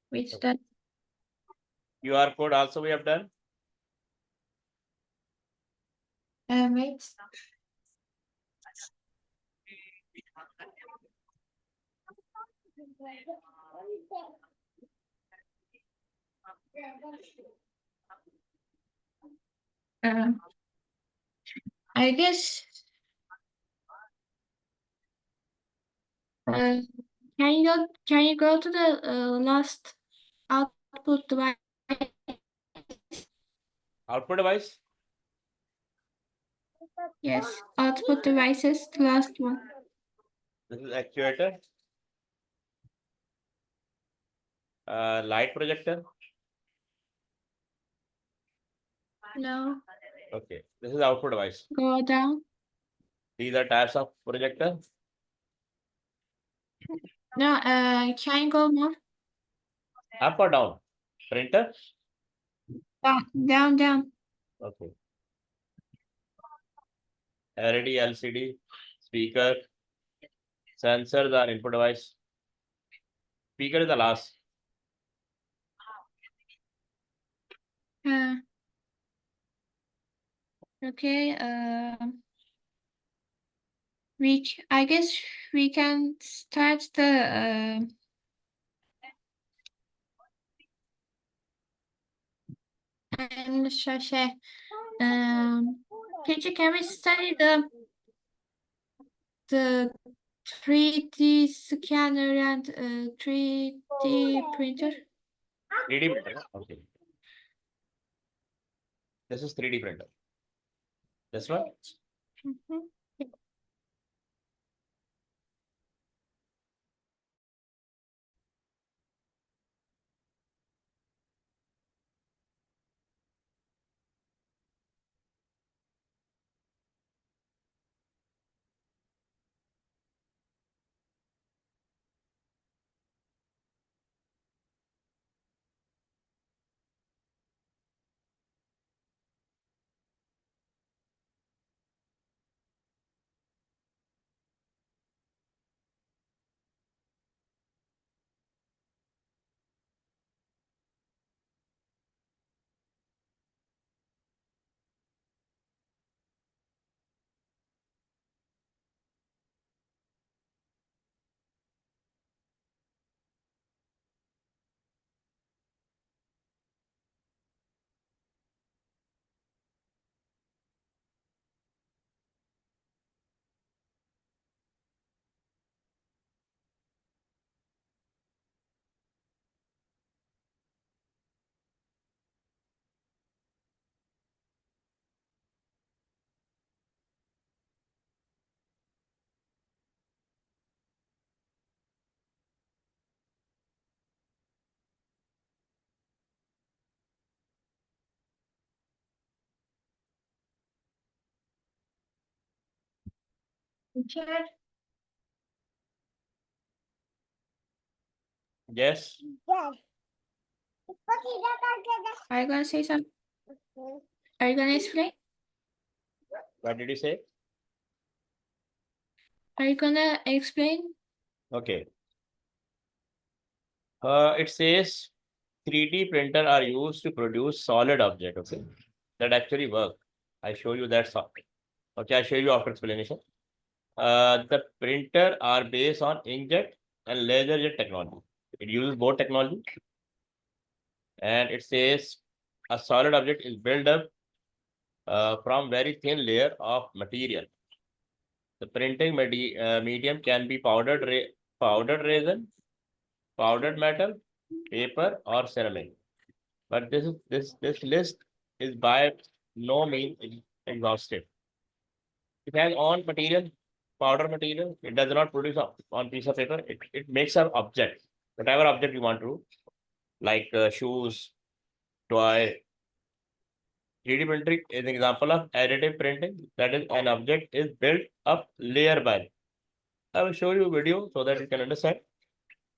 Which done? QR code also we have done. Wait. I guess. Can you go to the last output device? Output device. Yes, output devices, the last one. This is actuator. Light projector. No. Okay, this is output device. Go down. These are types of projector. No, can you go more? Up or down? Printer. Down. Okay. LED, LCD, speaker, sensors are input device. Speaker is the last. Okay. I guess we can start the and teacher, can we study the 3D scanner and 3D printer? 3D printer. Okay. This is 3D printer. This one. Teacher? Yes. Are you gonna say something? Are you gonna explain? What did you say? Are you gonna explain? Okay. It says 3D printer are used to produce solid object. Okay, that actually work. I show you that software. Okay, I show you after explanation. The printer are based on inkjet and laser jet technology. It uses both technology, and it says a solid object is built up from very thin layer of material. The printing medium can be powdered resin, powdered metal, paper, or ceramic. But this list is by no means exhaustive. It has on material, powder material. It does not produce on piece of paper. It makes an object, whatever object you want to, like shoes, toy. 3D printing is an example of additive printing. That is, an object is built up layer by layer. I will show you a video so that you can understand.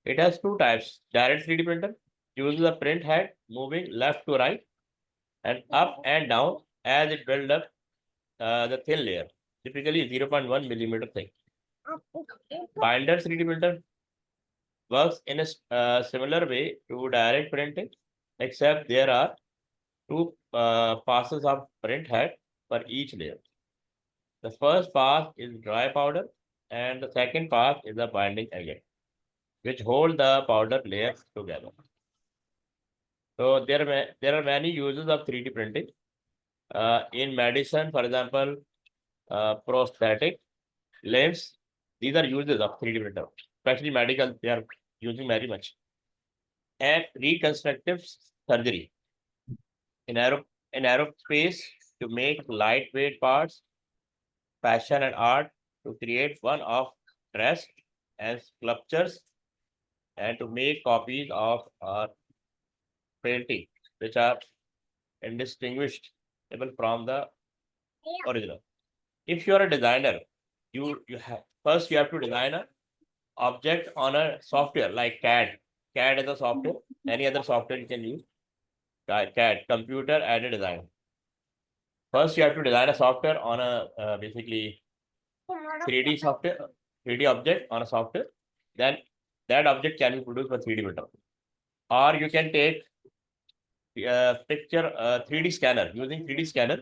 It has two types. Direct 3D printer uses a print head moving left to right and up and down as it builds up the thin layer, typically 0.1 millimeter thick. Binder 3D printer works in a similar way to direct printing, except there are two passes of print head for each layer. The first pass is dry powder, and the second pass is the binding agent, which hold the powder layers together. So there are many uses of 3D printing. In medicine, for example, prosthetic limbs, these are uses of 3D printer, especially medical, they are using very much. And reconstructive surgery in aerospace to make lightweight parts, fashion and art to create one-off dress and sculptures, and to make copies of our painting, which are indistinguishable from the original. If you are a designer, you have first you have to design a object on a software like CAD. CAD is a software. Any other software you can use. CAD, computer aided design. First, you have to design a software on a basically 3D software, 3D object on a software. Then that object can be produced by 3D printer. Or you can take picture 3D scanner. Using 3D scanner,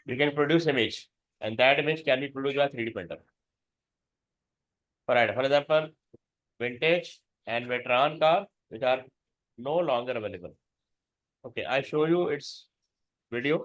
you can produce image, and that image can be produced by 3D printer. For example, vintage and veteran car, which are no longer available. Okay, I show you its video.